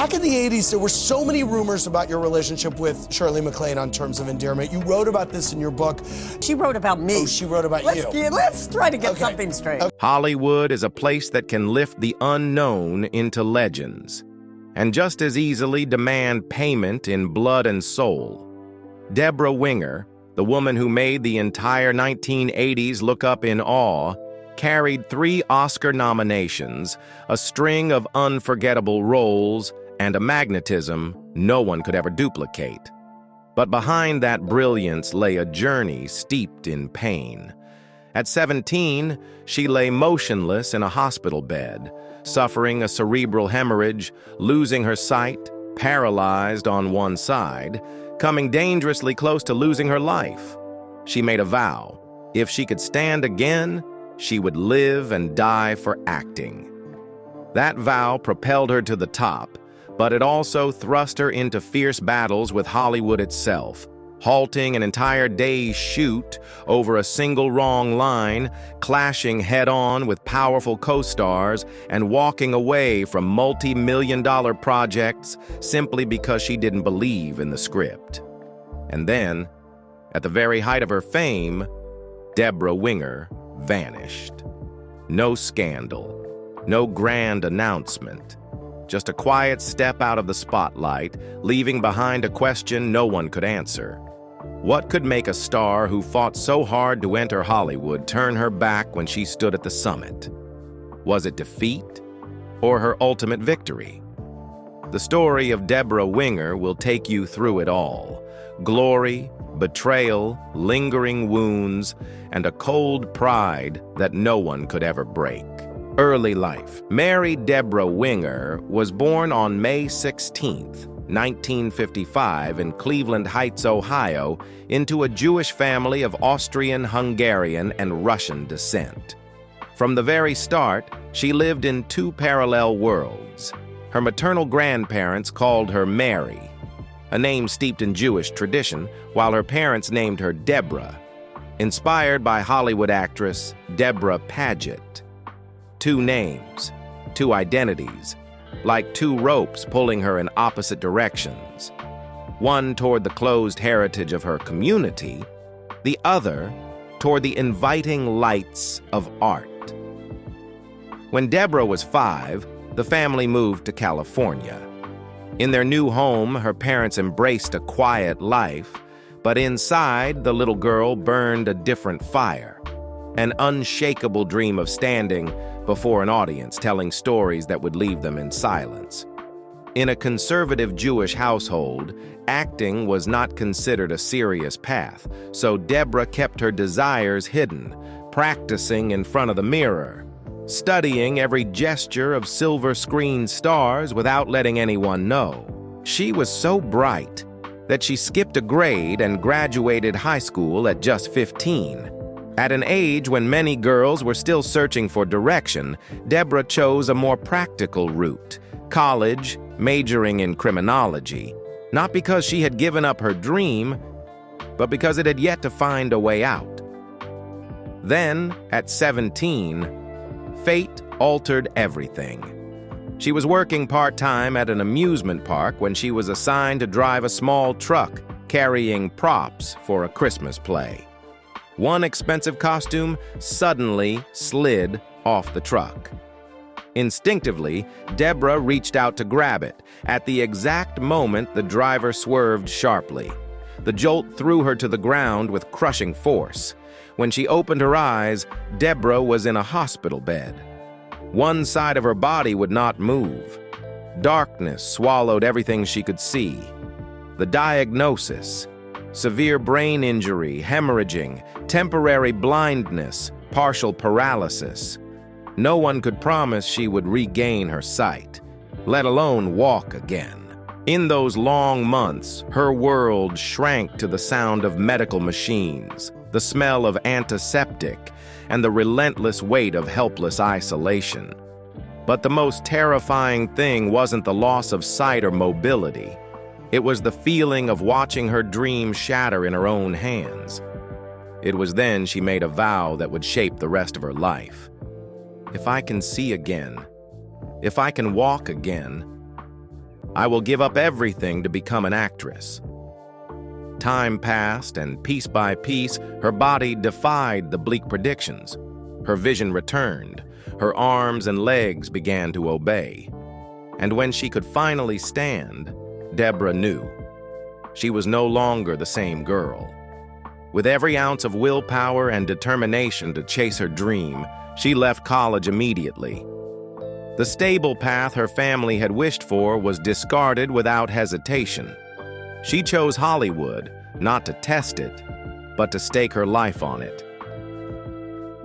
Back in the 80s, there were so many rumors about your relationship with Shirley MacLaine on Terms of Endearment. You wrote about this in your book. She wrote about me. Oh, she wrote about you. Let's try to get something straight. Okay. Hollywood is a place that can lift the unknown into legends, and just as easily demand payment in blood and soul. Debra Winger, the woman who made the entire 1980s look up in awe, carried 3 Oscar nominations, a string of unforgettable roles, and a magnetism no one could ever duplicate. But behind that brilliance lay a journey steeped in pain. At 17, she lay motionless in a hospital bed, suffering a cerebral hemorrhage, losing her sight, paralyzed on one side, coming dangerously close to losing her life. She made a vow. If she could stand again, she would live and die for acting. That vow propelled her to the top, but it also thrust her into fierce battles with Hollywood itself, halting an entire day's shoot over a single wrong line, clashing head-on with powerful co-stars, and walking away from multi-million-dollar projects simply because she didn't believe in the script. And then, at the very height of her fame, Debra Winger vanished. No scandal, no grand announcement, just a quiet step out of the spotlight, leaving behind a question no one could answer. What could make a star who fought so hard to enter Hollywood turn her back when she stood at the summit? Was it defeat or her ultimate victory? The story of Debra Winger will take you through it all. Glory, betrayal, lingering wounds, and a cold pride that no one could ever break. Early life. Mary Debra Winger was born on May 16, 1955 in Cleveland Heights, Ohio, into a Jewish family of Austrian, Hungarian, and Russian descent. From the very start, she lived in 2 parallel worlds. Her maternal grandparents called her Mary, a name steeped in Jewish tradition, while her parents named her Debra, inspired by Hollywood actress Deborah Paget. 2 names, 2 identities, like 2 ropes pulling her in opposite directions. One toward the closed heritage of her community, the other toward the inviting lights of art. When Debra was 5, the family moved to California. In their new home, her parents embraced a quiet life, but inside, the little girl burned a different fire, an unshakable dream of standing before an audience telling stories that would leave them in silence. In a conservative Jewish household, acting was not considered a serious path, so Debra kept her desires hidden, practicing in front of the mirror, studying every gesture of silver screen stars without letting anyone know. She was so bright that she skipped a grade and graduated high school at just 15. At an age when many girls were still searching for direction, Debra chose a more practical route, college, majoring in criminology, not because she had given up her dream, but because it had yet to find a way out. Then, at 17, fate altered everything. She was working part-time at an amusement park when she was assigned to drive a small truck carrying props for a Christmas play. One expensive costume suddenly slid off the truck. Instinctively, Debra reached out to grab it. At the exact moment, the driver swerved sharply. The jolt threw her to the ground with crushing force. When she opened her eyes, Debra was in a hospital bed. One side of her body would not move. Darkness swallowed everything she could see. The diagnosis: severe brain injury, hemorrhaging, temporary blindness, partial paralysis. No one could promise she would regain her sight, let alone walk again. In those long months, her world shrank to the sound of medical machines, the smell of antiseptic, and the relentless weight of helpless isolation. But the most terrifying thing wasn't the loss of sight or mobility. It was the feeling of watching her dream shatter in her own hands. It was then she made a vow that would shape the rest of her life. If I can see again, if I can walk again, I will give up everything to become an actress." Time passed, and piece by piece, her body defied the bleak predictions. Her vision returned. Her arms and legs began to obey. And when she could finally stand, Debra knew. She was no longer the same girl. With every ounce of willpower and determination to chase her dream, she left college immediately. The stable path her family had wished for was discarded without hesitation. She chose Hollywood, not to test it, but to stake her life on it.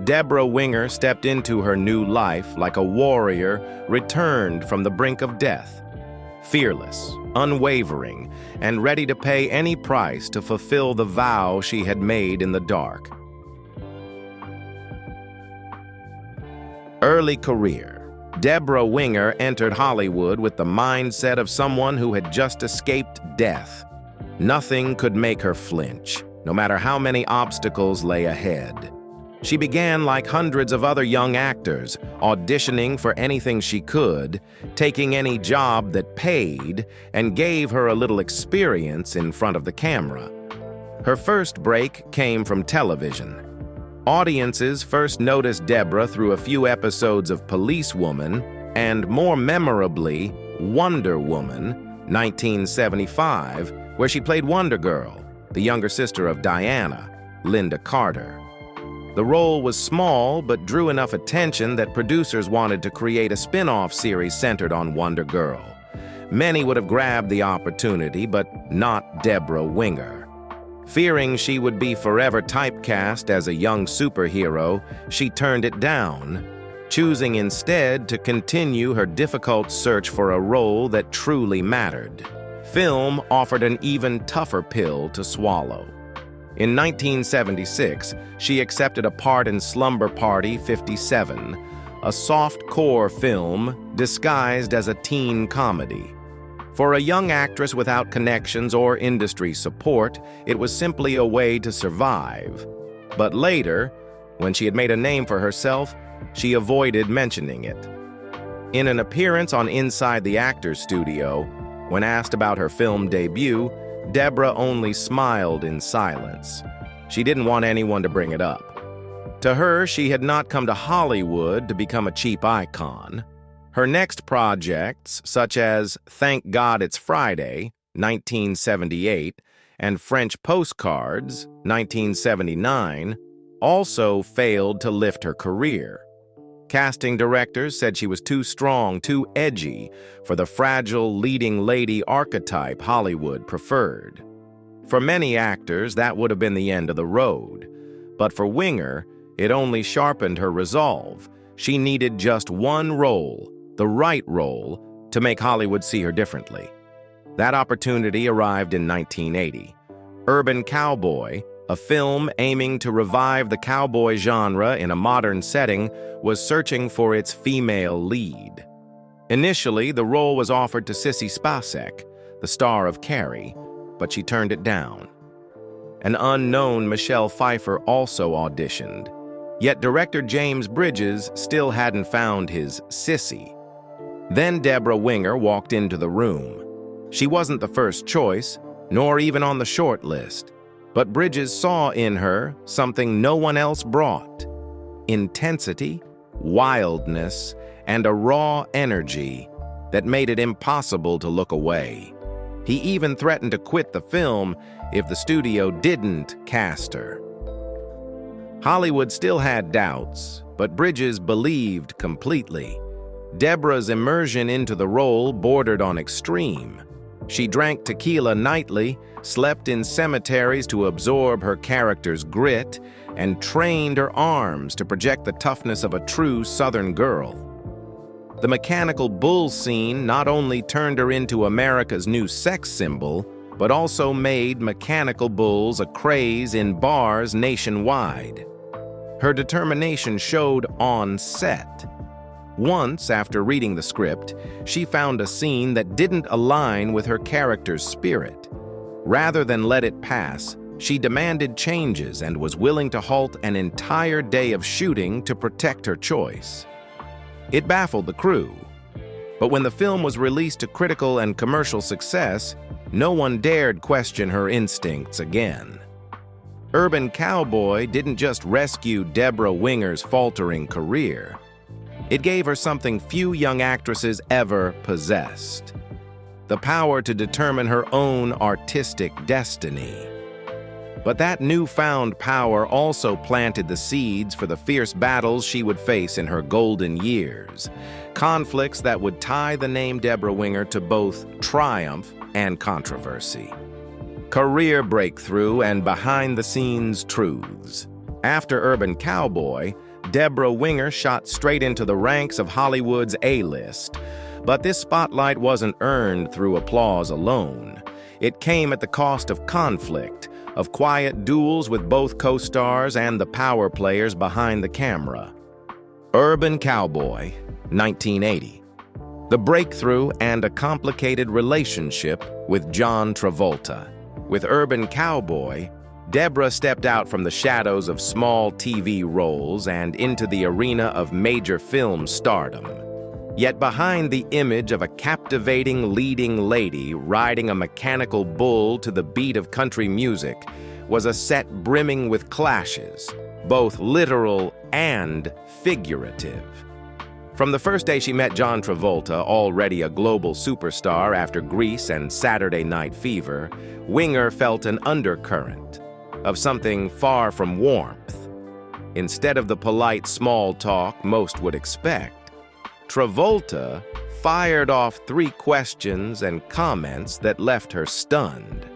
Debra Winger stepped into her new life like a warrior returned from the brink of death, fearless, unwavering, and ready to pay any price to fulfill the vow she had made in the dark. Early career. Debra Winger entered Hollywood with the mindset of someone who had just escaped death. Nothing could make her flinch, no matter how many obstacles lay ahead. She began like hundreds of other young actors, auditioning for anything she could, taking any job that paid, and gave her a little experience in front of the camera. Her first break came from television. Audiences first noticed Debra through a few episodes of Policewoman and, more memorably, Wonder Woman, 1975, where she played Wonder Girl, the younger sister of Diana, Linda Carter. The role was small but drew enough attention that producers wanted to create a spin-off series centered on Wonder Girl. Many would have grabbed the opportunity, but not Debra Winger. Fearing she would be forever typecast as a young superhero, she turned it down, choosing instead to continue her difficult search for a role that truly mattered. Film offered an even tougher pill to swallow. In 1976, she accepted a part in Slumber Party 57, a soft-core film disguised as a teen comedy. For a young actress without connections or industry support, it was simply a way to survive. But later, when she had made a name for herself, she avoided mentioning it. In an appearance on Inside the Actors Studio, when asked about her film debut, Debra only smiled in silence. She didn't want anyone to bring it up. To her, she had not come to Hollywood to become a cheap icon. Her next projects, such as Thank God It's Friday, 1978, and French Postcards, 1979, also failed to lift her career. Casting directors said she was too strong, too edgy for the fragile leading lady archetype Hollywood preferred. For many actors, that would have been the end of the road. But for Winger, it only sharpened her resolve. She needed just one role, the right role, to make Hollywood see her differently. That opportunity arrived in 1980. Urban Cowboy, a film aiming to revive the cowboy genre in a modern setting, was searching for its female lead. Initially, the role was offered to Sissy Spacek, the star of Carrie, but she turned it down. An unknown Michelle Pfeiffer also auditioned, yet director James Bridges still hadn't found his Sissy. Then Debra Winger walked into the room. She wasn't the first choice, nor even on the short list. But Bridges saw in her something no one else brought: intensity, wildness, and a raw energy that made it impossible to look away. He even threatened to quit the film if the studio didn't cast her. Hollywood still had doubts, but Bridges believed completely. Debra's immersion into the role bordered on extreme. She drank tequila nightly, slept in cemeteries to absorb her character's grit, and trained her arms to project the toughness of a true Southern girl. The mechanical bull scene not only turned her into America's new sex symbol, but also made mechanical bulls a craze in bars nationwide. Her determination showed on set. Once, after reading the script, she found a scene that didn't align with her character's spirit. Rather than let it pass, she demanded changes and was willing to halt an entire day of shooting to protect her choice. It baffled the crew. But when the film was released to critical and commercial success, no one dared question her instincts again. Urban Cowboy didn't just rescue Debra Winger's faltering career. It gave her something few young actresses ever possessed: the power to determine her own artistic destiny. But that newfound power also planted the seeds for the fierce battles she would face in her golden years, conflicts that would tie the name Debra Winger to both triumph and controversy. Career breakthrough and behind-the-scenes truths. After Urban Cowboy, Debra Winger shot straight into the ranks of Hollywood's A-list. But this spotlight wasn't earned through applause alone. It came at the cost of conflict, of quiet duels with both co-stars and the power players behind the camera. Urban Cowboy, 1980. The breakthrough and a complicated relationship with John Travolta. With Urban Cowboy, Debra stepped out from the shadows of small TV roles and into the arena of major film stardom. Yet behind the image of a captivating leading lady riding a mechanical bull to the beat of country music was a set brimming with clashes, both literal and figurative. From the first day she met John Travolta, already a global superstar after Grease and Saturday Night Fever, Winger felt an undercurrent of something far from warmth. Instead of the polite small talk most would expect, Travolta fired off 3 questions and comments that left her stunned.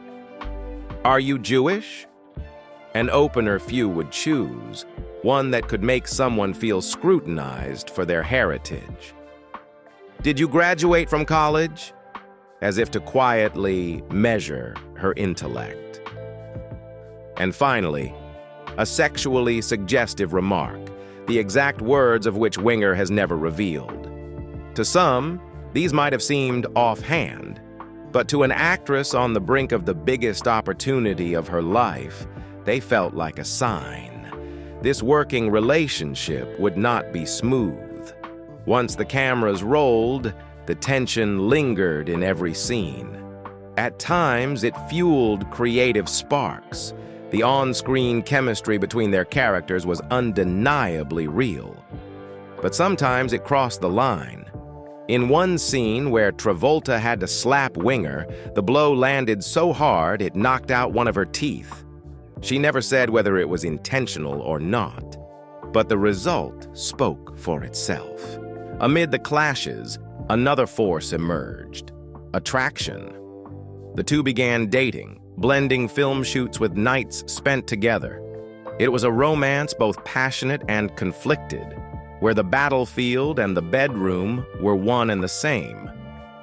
Are you Jewish? An opener few would choose, one that could make someone feel scrutinized for their heritage. Did you graduate from college? As if to quietly measure her intellect. And finally, a sexually suggestive remark, the exact words of which Winger has never revealed. To some, these might have seemed offhand, but to an actress on the brink of the biggest opportunity of her life, they felt like a sign. This working relationship would not be smooth. Once the cameras rolled, the tension lingered in every scene. At times, it fueled creative sparks. The on-screen chemistry between their characters was undeniably real. But sometimes it crossed the line. In one scene where Travolta had to slap Winger, the blow landed so hard it knocked out one of her teeth. She never said whether it was intentional or not, but the result spoke for itself. Amid the clashes, another force emerged: attraction. The two began dating, blending film shoots with nights spent together. It was a romance both passionate and conflicted, where the battlefield and the bedroom were one and the same.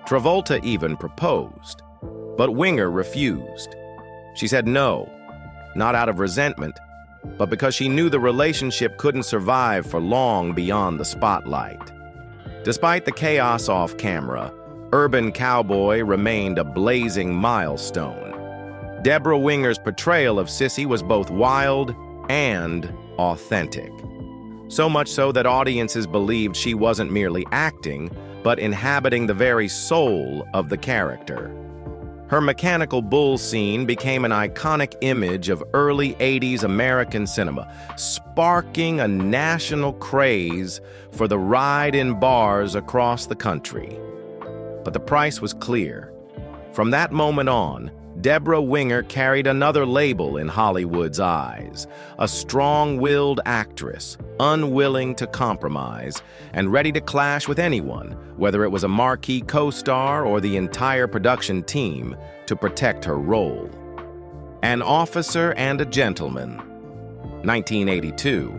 Travolta even proposed, but Winger refused. She said no, not out of resentment, but because she knew the relationship couldn't survive for long beyond the spotlight. Despite the chaos off camera, Urban Cowboy remained a blazing milestone. Debra Winger's portrayal of Sissy was both wild and authentic. So much so that audiences believed she wasn't merely acting, but inhabiting the very soul of the character. Her mechanical bull scene became an iconic image of early 80s American cinema, sparking a national craze for the ride in bars across the country. But the price was clear. From that moment on, Debra Winger carried another label in Hollywood's eyes: a strong-willed actress, unwilling to compromise, and ready to clash with anyone, whether it was a marquee co-star or the entire production team, to protect her role. An Officer and a Gentleman, 1982.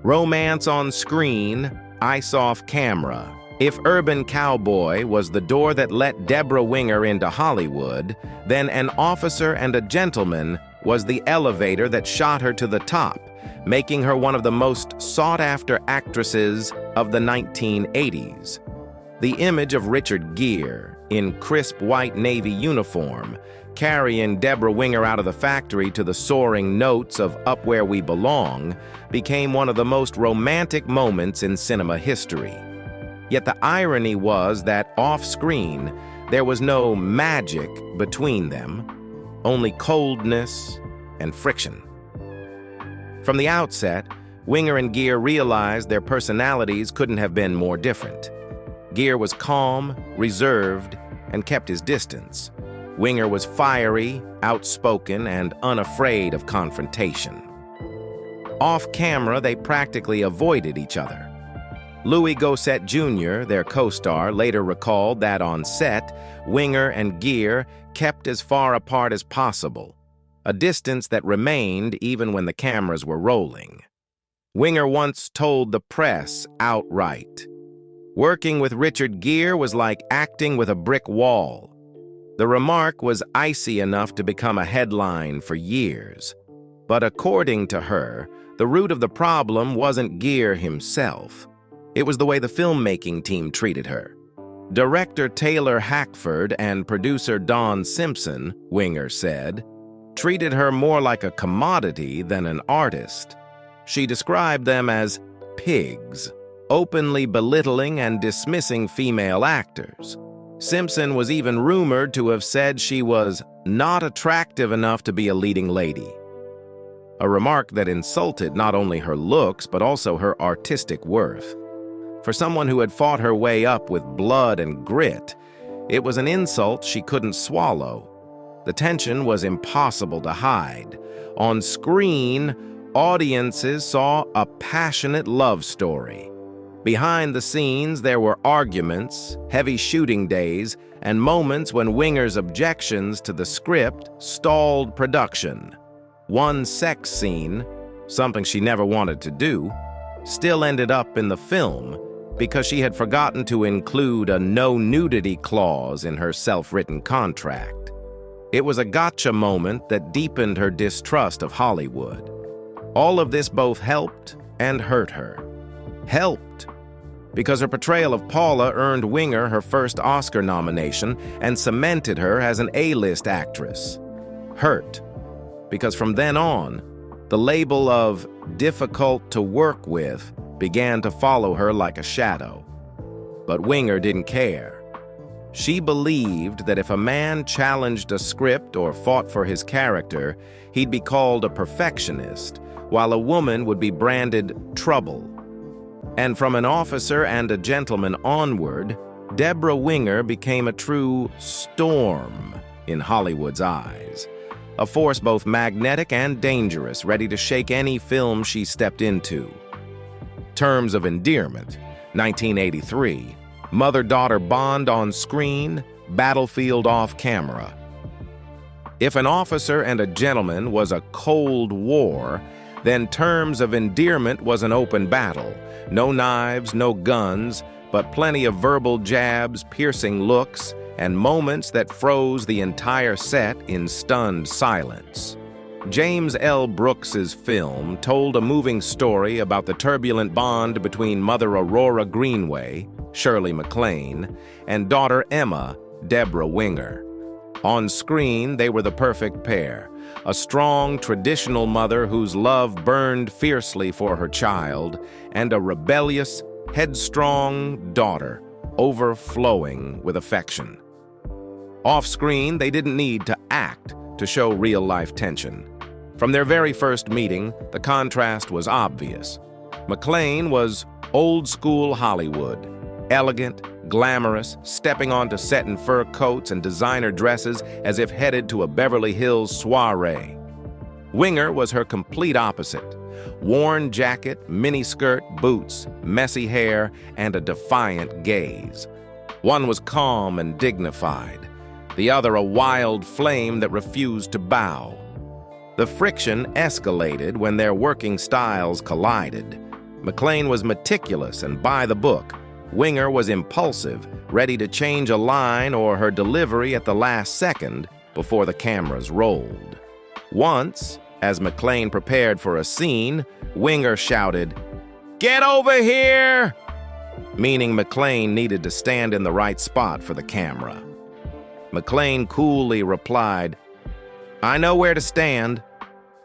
Romance on screen, ice off camera. If Urban Cowboy was the door that let Debra Winger into Hollywood, then An Officer and a Gentleman was the elevator that shot her to the top, making her one of the most sought-after actresses of the 1980s. The image of Richard Gere, in crisp white Navy uniform, carrying Debra Winger out of the factory to the soaring notes of Up Where We Belong, became one of the most romantic moments in cinema history. Yet the irony was that off-screen, there was no magic between them, only coldness and friction. From the outset, Winger and Gere realized their personalities couldn't have been more different. Gere was calm, reserved, and kept his distance. Winger was fiery, outspoken, and unafraid of confrontation. Off camera, they practically avoided each other. Louis Gossett Jr., their co-star, later recalled that on set, Winger and Gere kept as far apart as possible, a distance that remained even when the cameras were rolling. Winger once told the press outright, "Working with Richard Gere was like acting with a brick wall." The remark was icy enough to become a headline for years. But according to her, the root of the problem wasn't Gere himself. It was the way the filmmaking team treated her. Director Taylor Hackford and producer Don Simpson, Winger said, treated her more like a commodity than an artist. She described them as pigs, openly belittling and dismissing female actors. Simpson was even rumored to have said she was not attractive enough to be a leading lady, a remark that insulted not only her looks but also her artistic worth. For someone who had fought her way up with blood and grit, it was an insult she couldn't swallow. The tension was impossible to hide. On screen, audiences saw a passionate love story. Behind the scenes, there were arguments, heavy shooting days, and moments when Winger's objections to the script stalled production. One sex scene, something she never wanted to do, still ended up in the film because she had forgotten to include a no-nudity clause in her self-written contract. It was a gotcha moment that deepened her distrust of Hollywood. All of this both helped and hurt her. Helped because her portrayal of Paula earned Winger her first Oscar nomination and cemented her as an A-list actress. Hurt because from then on, the label of difficult to work with began to follow her like a shadow. But Winger didn't care. She believed that if a man challenged a script or fought for his character, he'd be called a perfectionist, while a woman would be branded trouble. And from an officer and a gentleman onward, Debra Winger became a true storm in Hollywood's eyes. A force both magnetic and dangerous, ready to shake any film she stepped into. Terms of Endearment, 1983. Mother-daughter bond on screen, battlefield off camera. If an officer and a gentleman was a Cold War, then Terms of Endearment was an open battle. No knives, no guns, but plenty of verbal jabs, piercing looks, and moments that froze the entire set in stunned silence. James L. Brooks's film told a moving story about the turbulent bond between Mother Aurora Greenway, Shirley MacLaine, and daughter Emma, Debra Winger. On screen, they were the perfect pair, a strong, traditional mother whose love burned fiercely for her child, and a rebellious, headstrong daughter, overflowing with affection. Off-screen, they didn't need to act to show real-life tension. From their very first meeting, the contrast was obvious. MacLaine was old-school Hollywood, elegant, glamorous, stepping onto set in fur coats and designer dresses as if headed to a Beverly Hills soiree. Winger was her complete opposite. Worn jacket, miniskirt, boots, messy hair, and a defiant gaze. One was calm and dignified, the other a wild flame that refused to bow. The friction escalated when their working styles collided. MacLaine was meticulous and by the book. Winger was impulsive, ready to change a line or her delivery at the last second before the cameras rolled. Once, as MacLaine prepared for a scene, Winger shouted, "Get over here!" meaning MacLaine needed to stand in the right spot for the camera. MacLaine coolly replied, "I know where to stand.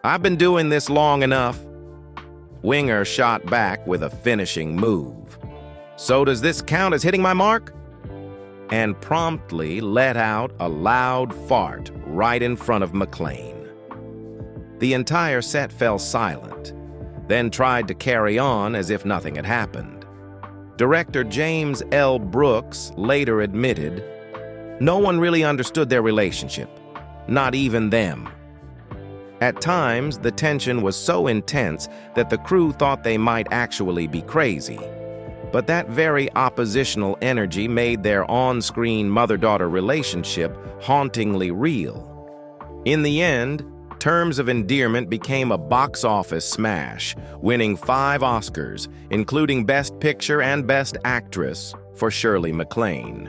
I've been doing this long enough." Winger shot back with a finishing move. So does this count as hitting my mark? And promptly let out a loud fart right in front of McClane. The entire set fell silent, then tried to carry on as if nothing had happened. Director James L. Brooks later admitted, "No one really understood their relationship, not even them." At times, the tension was so intense that the crew thought they might actually be crazy. But that very oppositional energy made their on-screen mother-daughter relationship hauntingly real. In the end, Terms of Endearment became a box office smash, winning 5 Oscars, including Best Picture and Best Actress for Shirley MacLaine.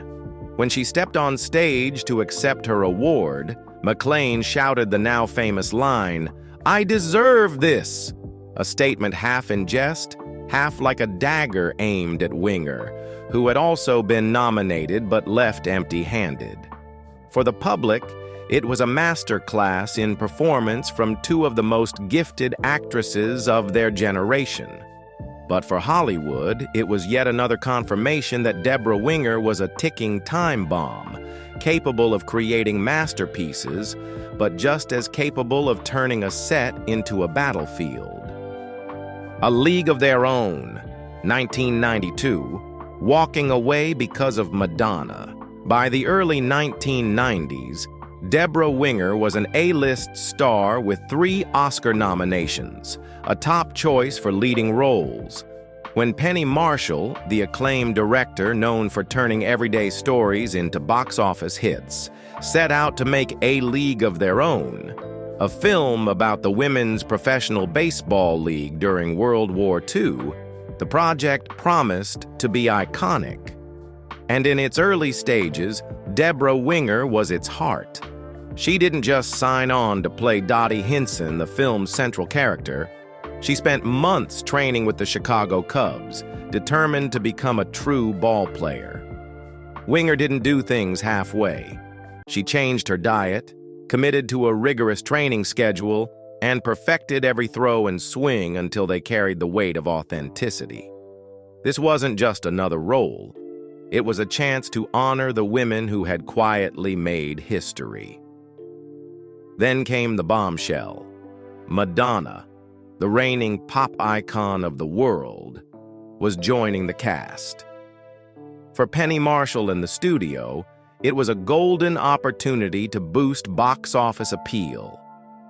When she stepped on stage to accept her award, MacLaine shouted the now famous line, "I deserve this," a statement half in jest, half like a dagger aimed at Winger, who had also been nominated but left empty-handed. For the public, it was a masterclass in performance from 2 of the most gifted actresses of their generation. But for Hollywood, it was yet another confirmation that Debra Winger was a ticking time bomb, capable of creating masterpieces, but just as capable of turning a set into a battlefield. A League of Their Own, 1992, Walking Away Because of Madonna. By the early 1990s, Debra Winger was an A-list star with 3 Oscar nominations, a top choice for leading roles. When Penny Marshall, the acclaimed director known for turning everyday stories into box office hits, set out to make A League of Their Own, a film about the Women's Professional Baseball League during World War II, the project promised to be iconic. And in its early stages, Debra Winger was its heart. She didn't just sign on to play Dottie Hinson, the film's central character. She spent months training with the Chicago Cubs, determined to become a true ball player. Winger didn't do things halfway. She changed her diet, committed to a rigorous training schedule, and perfected every throw and swing until they carried the weight of authenticity. This wasn't just another role. It was a chance to honor the women who had quietly made history. Then came the bombshell. Madonna, the reigning pop icon of the world, was joining the cast. For Penny Marshall and the studio, it was a golden opportunity to boost box office appeal.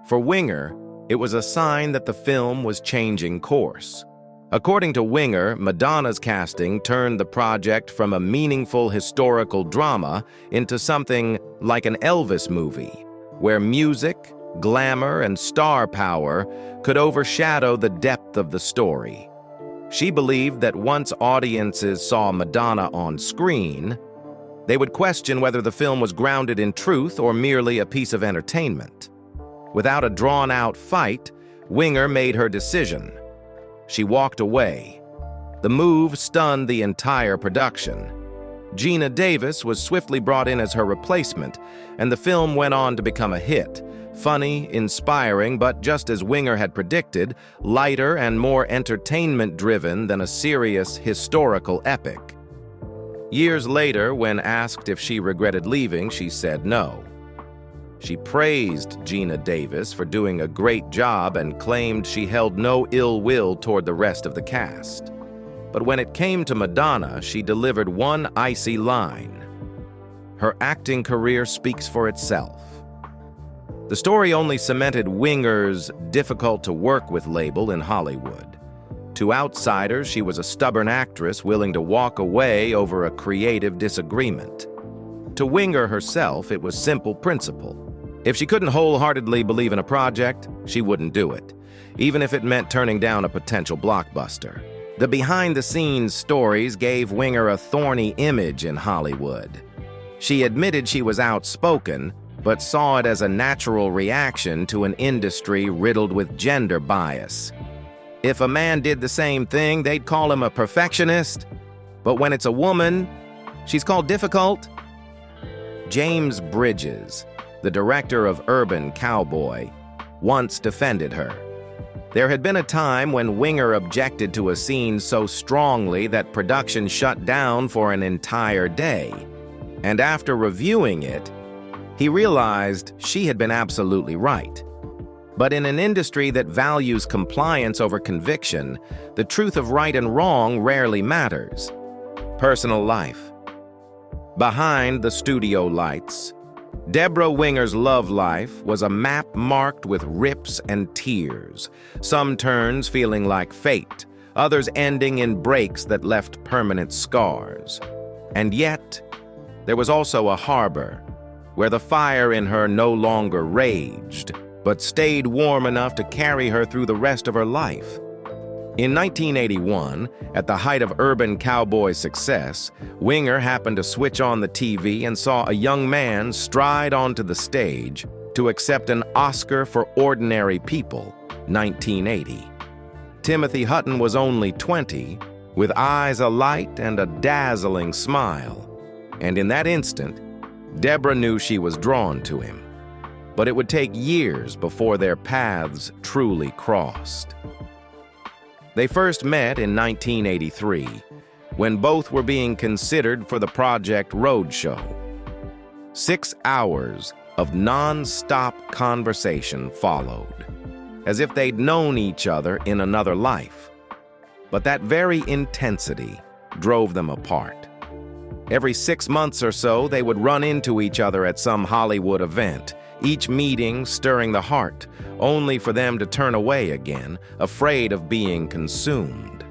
For Winger, it was a sign that the film was changing course. According to Winger, Madonna's casting turned the project from a meaningful historical drama into something like an Elvis movie, where music, glamour, and star power could overshadow the depth of the story. She believed that once audiences saw Madonna on screen, they would question whether the film was grounded in truth or merely a piece of entertainment. Without a drawn-out fight, Winger made her decision. She walked away. The move stunned the entire production. Gina Davis was swiftly brought in as her replacement, and the film went on to become a hit. Funny, inspiring, but just as Winger had predicted, lighter and more entertainment-driven than a serious historical epic. Years later, when asked if she regretted leaving, she said no. She praised Gina Davis for doing a great job and claimed she held no ill will toward the rest of the cast. But when it came to Madonna, she delivered one icy line. Her acting career speaks for itself. The story only cemented Winger's difficult-to-work-with label in Hollywood. To outsiders, she was a stubborn actress willing to walk away over a creative disagreement. To Winger herself, it was simple principle. If she couldn't wholeheartedly believe in a project, she wouldn't do it, even if it meant turning down a potential blockbuster. The behind-the-scenes stories gave Winger a thorny image in Hollywood. She admitted she was outspoken, but saw it as a natural reaction to an industry riddled with gender bias. If a man did the same thing, they'd call him a perfectionist. But when it's a woman, she's called difficult. James Bridges, the director of Urban Cowboy, once defended her. There had been a time when Winger objected to a scene so strongly that production shut down for an entire day. And after reviewing it, he realized she had been absolutely right. But in an industry that values compliance over conviction, the truth of right and wrong rarely matters. Personal life. Behind the studio lights, Debra Winger's love life was a map marked with rips and tears, some turns feeling like fate, others ending in breaks that left permanent scars. And yet, there was also a harbor where the fire in her no longer raged, but stayed warm enough to carry her through the rest of her life. In 1981, at the height of Urban Cowboy's success, Winger happened to switch on the TV and saw a young man stride onto the stage to accept an Oscar for Ordinary People, 1980. Timothy Hutton was only 20, with eyes alight and a dazzling smile. And in that instant, Debra knew she was drawn to him. But it would take years before their paths truly crossed. They first met in 1983, when both were being considered for the Project Roadshow. 6 hours of non-stop conversation followed, as if they'd known each other in another life. But that very intensity drove them apart. Every 6 months or so, they would run into each other at some Hollywood event, each meeting stirring the heart, only for them to turn away again, afraid of being consumed.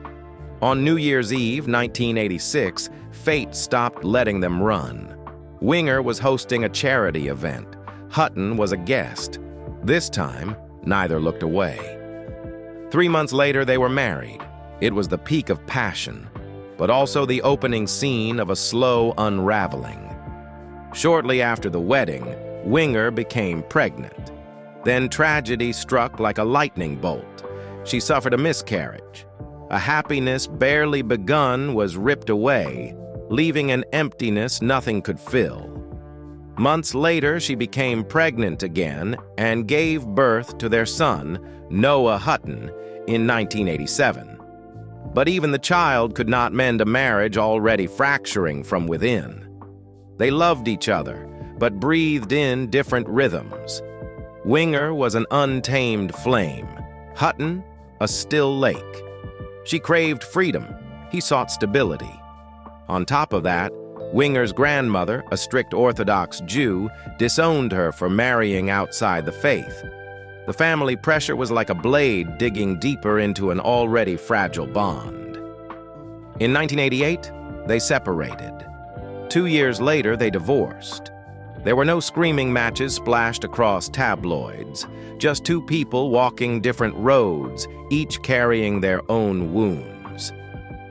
On New Year's Eve, 1986, fate stopped letting them run. Winger was hosting a charity event. Hutton was a guest. This time, neither looked away. 3 months later, they were married. It was the peak of passion, but also the opening scene of a slow unraveling. Shortly after the wedding, Winger became pregnant. Then tragedy struck like a lightning bolt. She suffered a miscarriage. A happiness barely begun was ripped away, leaving an emptiness nothing could fill. Months later, she became pregnant again and gave birth to their son, Noah Hutton, in 1987. But even the child could not mend a marriage already fracturing from within. They loved each other, but breathed in different rhythms. Winger was an untamed flame, Hutton a still lake. She craved freedom, he sought stability. On top of that, Winger's grandmother, a strict Orthodox Jew, disowned her for marrying outside the faith. The family pressure was like a blade digging deeper into an already fragile bond. In 1988, they separated. 2 years later, they divorced. There were no screaming matches splashed across tabloids, just two people walking different roads, each carrying their own wounds.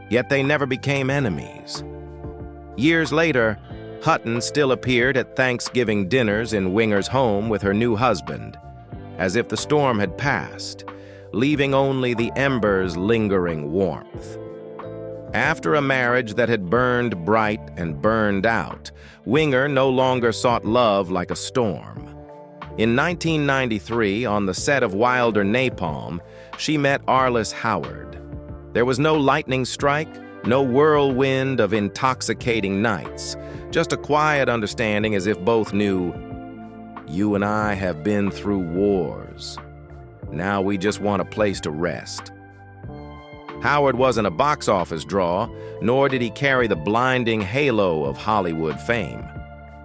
Yet they never became enemies. Years later, Hutton still appeared at Thanksgiving dinners in Winger's home with her new husband, as if the storm had passed, leaving only the embers lingering warmth. After a marriage that had burned bright and burned out, Winger no longer sought love like a storm. In 1993, on the set of Wilder Napalm, she met Arliss Howard. There was no lightning strike, no whirlwind of intoxicating nights, just a quiet understanding as if both knew, "You and I have been through wars. Now we just want a place to rest." Howard wasn't a box office draw, nor did he carry the blinding halo of Hollywood fame.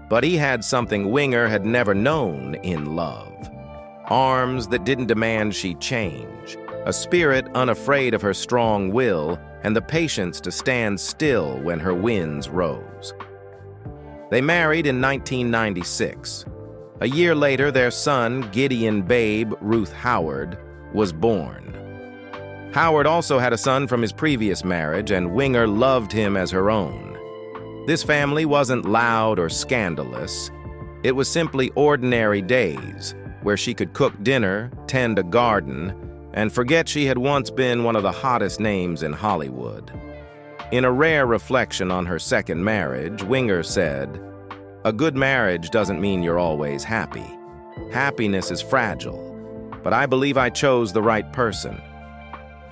But he had something Winger had never known in love. Arms that didn't demand she change, a spirit unafraid of her strong will, and the patience to stand still when her winds rose. They married in 1996. A year later, their son, Gideon Babe Ruth Howard, was born. Howard also had a son from his previous marriage, and Winger loved him as her own. This family wasn't loud or scandalous. It was simply ordinary days, where she could cook dinner, tend a garden, and forget she had once been one of the hottest names in Hollywood. In a rare reflection on her second marriage, Winger said, "A good marriage doesn't mean you're always happy. Happiness is fragile, but I believe I chose the right person.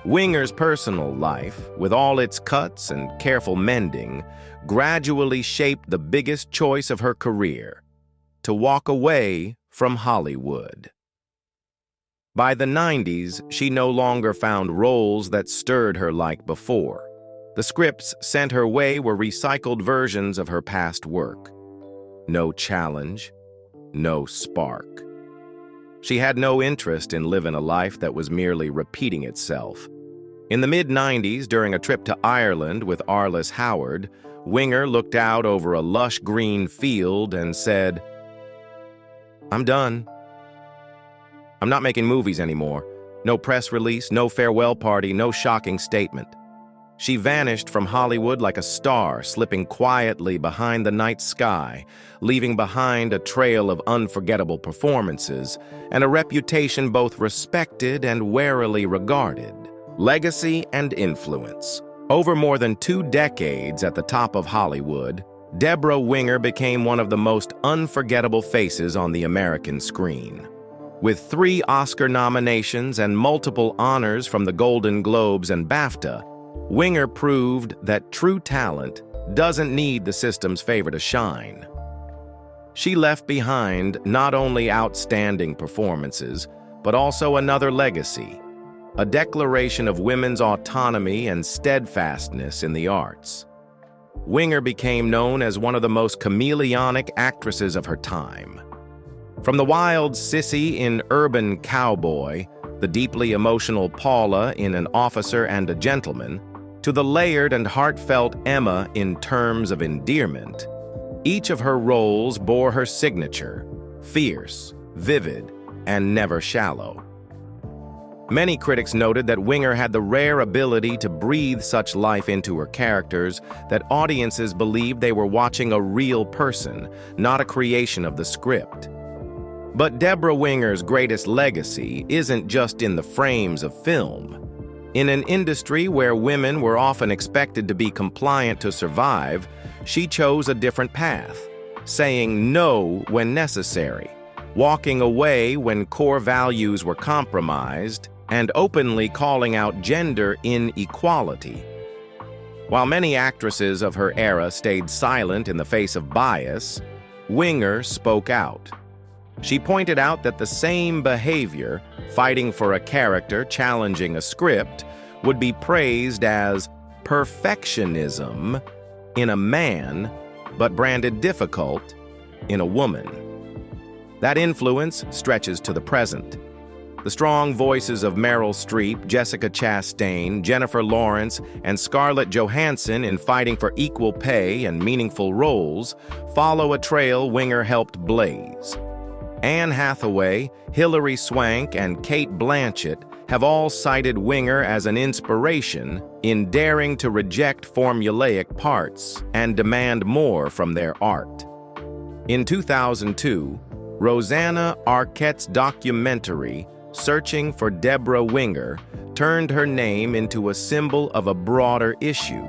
Winger's personal life, with all its cuts and careful mending, gradually shaped the biggest choice of her career: to walk away from Hollywood. By the 90s, she no longer found roles that stirred her like before. The scripts sent her way were recycled versions of her past work. No challenge, no spark. She had no interest in living a life that was merely repeating itself. In the mid-90s, during a trip to Ireland with Arliss Howard, Winger looked out over a lush green field and said, "I'm done. I'm not making movies anymore. No press release, no farewell party, no shocking statement." She vanished from Hollywood like a star, slipping quietly behind the night sky, leaving behind a trail of unforgettable performances and a reputation both respected and warily regarded. Legacy and influence. Over more than 2 decades at the top of Hollywood, Debra Winger became one of the most unforgettable faces on the American screen. With 3 Oscar nominations and multiple honors from the Golden Globes and BAFTA, Winger proved that true talent doesn't need the system's favor to shine. She left behind not only outstanding performances, but also another legacy: a declaration of women's autonomy and steadfastness in the arts. Winger became known as one of the most chameleonic actresses of her time. From the wild sissy in Urban Cowboy, the deeply emotional Paula in An Officer and a Gentleman, to the layered and heartfelt Emma in Terms of Endearment, each of her roles bore her signature: fierce, vivid, and never shallow. Many critics noted that Winger had the rare ability to breathe such life into her characters that audiences believed they were watching a real person, not a creation of the script. But Debra Winger's greatest legacy isn't just in the frames of film. In an industry where women were often expected to be compliant to survive, she chose a different path, saying no when necessary, walking away when core values were compromised, and openly calling out gender inequality. While many actresses of her era stayed silent in the face of bias, Winger spoke out. She pointed out that the same behavior, fighting for a character, challenging a script, would be praised as perfectionism in a man, but branded difficult in a woman. That influence stretches to the present. The strong voices of Meryl Streep, Jessica Chastain, Jennifer Lawrence, and Scarlett Johansson in fighting for equal pay and meaningful roles follow a trail Winger helped blaze. Anne Hathaway, Hilary Swank, and Cate Blanchett have all cited Winger as an inspiration in daring to reject formulaic parts and demand more from their art. In 2002, Rosanna Arquette's documentary, Searching for Debra Winger, turned her name into a symbol of a broader issue: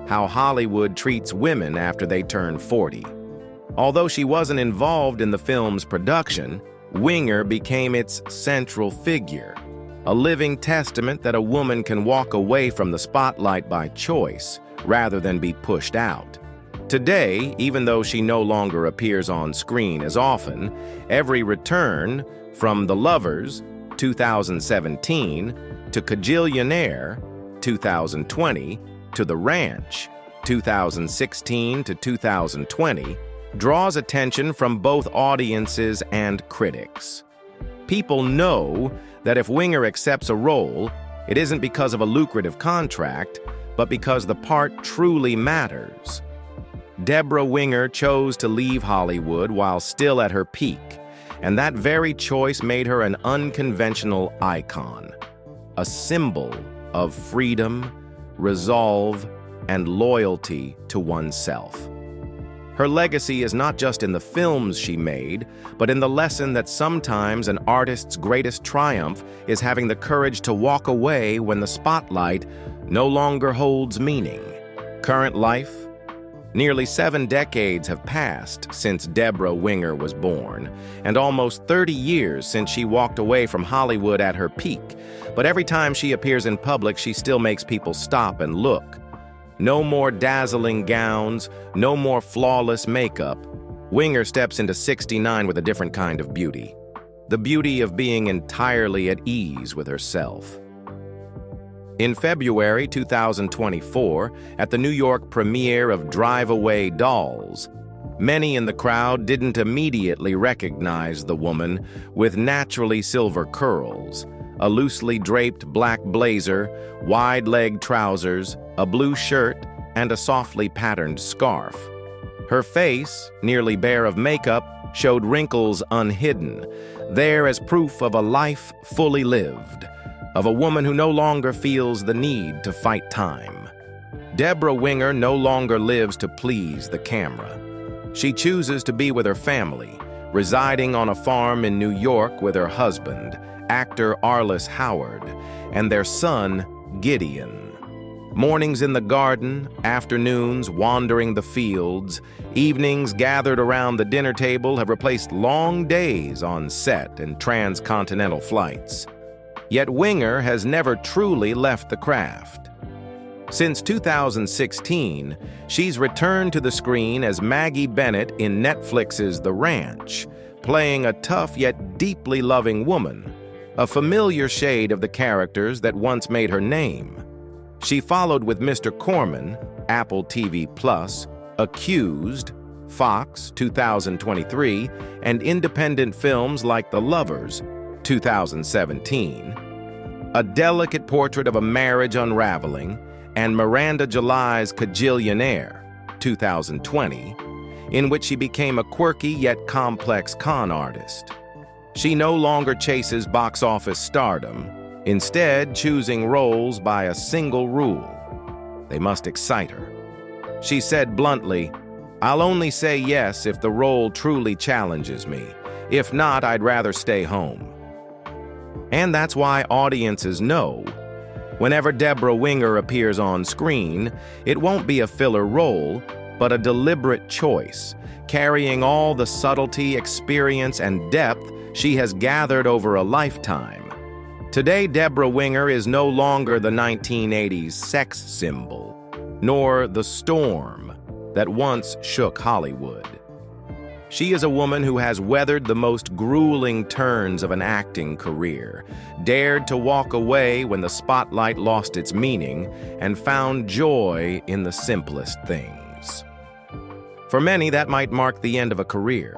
how Hollywood treats women after they turn 40. Although she wasn't involved in the film's production, Winger became its central figure, a living testament that a woman can walk away from the spotlight by choice rather than be pushed out. Today, even though she no longer appears on screen as often, every return, from The Lovers, 2017, to Kajillionaire, 2020, to The Ranch, 2016 to 2020, draws attention from both audiences and critics. People know that if Winger accepts a role, it isn't because of a lucrative contract, but because the part truly matters. Debra Winger chose to leave Hollywood while still at her peak, and that very choice made her an unconventional icon, a symbol of freedom, resolve, and loyalty to oneself. Her legacy is not just in the films she made, but in the lesson that sometimes an artist's greatest triumph is having the courage to walk away when the spotlight no longer holds meaning. Current life, Nearly 7 decades have passed since Debra Winger was born, and almost 30 years since she walked away from Hollywood at her peak. But every time she appears in public, she still makes people stop and look. No more dazzling gowns, no more flawless makeup. Winger steps into 69 with a different kind of beauty. The beauty of being entirely at ease with herself. In February 2024, at the New York premiere of Drive Away Dolls, many in the crowd didn't immediately recognize the woman with naturally silver curls, a loosely draped black blazer, wide-leg trousers, a blue shirt, and a softly patterned scarf. Her face, nearly bare of makeup, showed wrinkles unhidden, there as proof of a life fully lived, of a woman who no longer feels the need to fight time. Debra Winger no longer lives to please the camera. She chooses to be with her family, residing on a farm in New York with her husband, actor Arliss Howard, and their son, Gideon. Mornings in the garden, afternoons wandering the fields, evenings gathered around the dinner table have replaced long days on set and transcontinental flights. Yet Winger has never truly left the craft. Since 2016, she's returned to the screen as Maggie Bennett in Netflix's The Ranch, playing a tough yet deeply loving woman, a familiar shade of the characters that once made her name. She followed with Mr. Corman, Apple TV+, Accused, Fox, 2023, and independent films like The Lovers, 2017, A Delicate Portrait of a Marriage Unraveling, and Miranda July's Kajillionaire, 2020, in which she became a quirky yet complex con artist. She no longer chases box office stardom, instead choosing roles by a single rule: they must excite her. She said bluntly, "I'll only say yes if the role truly challenges me. If not, I'd rather stay home." And that's why audiences know, whenever Debra Winger appears on screen, it won't be a filler role, but a deliberate choice, carrying all the subtlety, experience, and depth she has gathered over a lifetime. Today, Debra Winger is no longer the 1980s sex symbol, nor the storm that once shook Hollywood. She is a woman who has weathered the most grueling turns of an acting career, dared to walk away when the spotlight lost its meaning, and found joy in the simplest things. For many, that might mark the end of a career.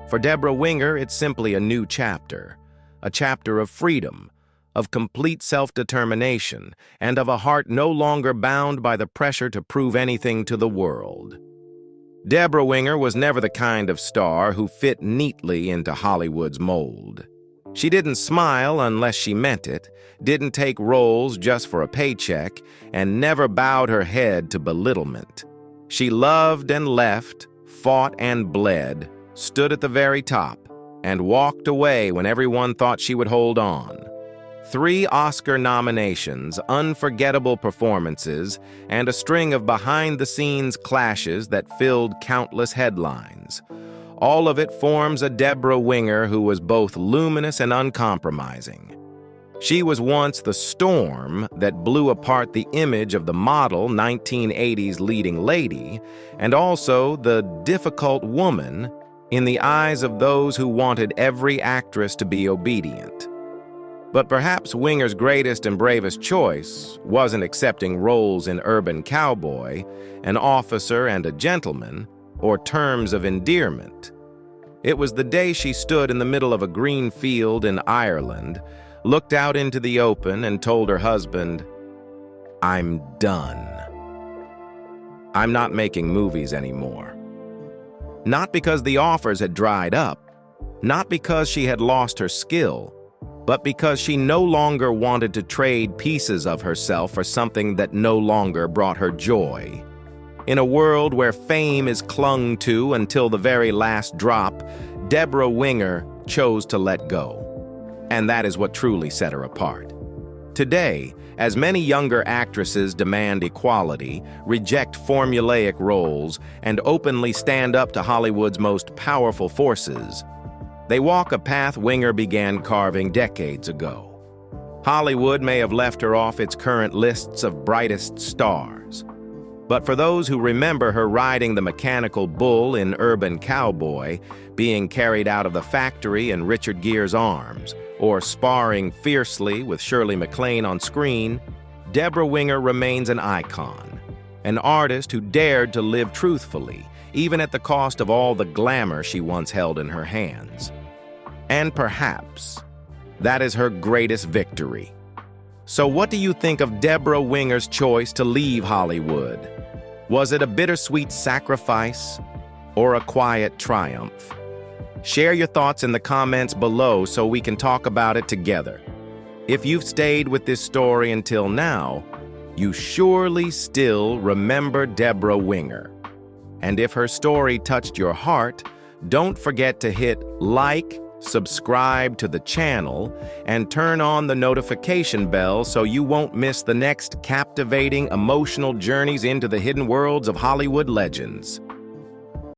For Debra Winger, it's simply a new chapter, a chapter of freedom, of complete self-determination, and of a heart no longer bound by the pressure to prove anything to the world. Debra Winger was never the kind of star who fit neatly into Hollywood's mold. She didn't smile unless she meant it, didn't take roles just for a paycheck, and never bowed her head to belittlement. She loved and left, fought and bled, stood at the very top, and walked away when everyone thought she would hold on. 3 Oscar nominations, unforgettable performances, and a string of behind-the-scenes clashes that filled countless headlines. All of it forms a Debra Winger who was both luminous and uncompromising. She was once the storm that blew apart the image of the model 1980s leading lady, and also the difficult woman in the eyes of those who wanted every actress to be obedient. But perhaps Winger's greatest and bravest choice wasn't accepting roles in Urban Cowboy, An Officer and a Gentleman, or Terms of Endearment. It was the day she stood in the middle of a green field in Ireland, looked out into the open and told her husband, "I'm done. I'm not making movies anymore." Not because the offers had dried up, not because she had lost her skill, but because she no longer wanted to trade pieces of herself for something that no longer brought her joy. In a world where fame is clung to until the very last drop, Debra Winger chose to let go. And that is what truly set her apart. Today, as many younger actresses demand equality, reject formulaic roles, and openly stand up to Hollywood's most powerful forces, they walk a path Winger began carving decades ago. Hollywood may have left her off its current lists of brightest stars, but for those who remember her riding the mechanical bull in Urban Cowboy, being carried out of the factory in Richard Gere's arms, or sparring fiercely with Shirley MacLaine on screen, Debra Winger remains an icon, an artist who dared to live truthfully, even at the cost of all the glamour she once held in her hands. And perhaps that is her greatest victory. So what do you think of Debra Winger's choice to leave Hollywood? Was it a bittersweet sacrifice or a quiet triumph? Share your thoughts in the comments below so we can talk about it together. If you've stayed with this story until now, you surely still remember Debra Winger. And if her story touched your heart, don't forget to hit like, subscribe to the channel, and turn on the notification bell so you won't miss the next captivating, emotional journeys into the hidden worlds of Hollywood legends.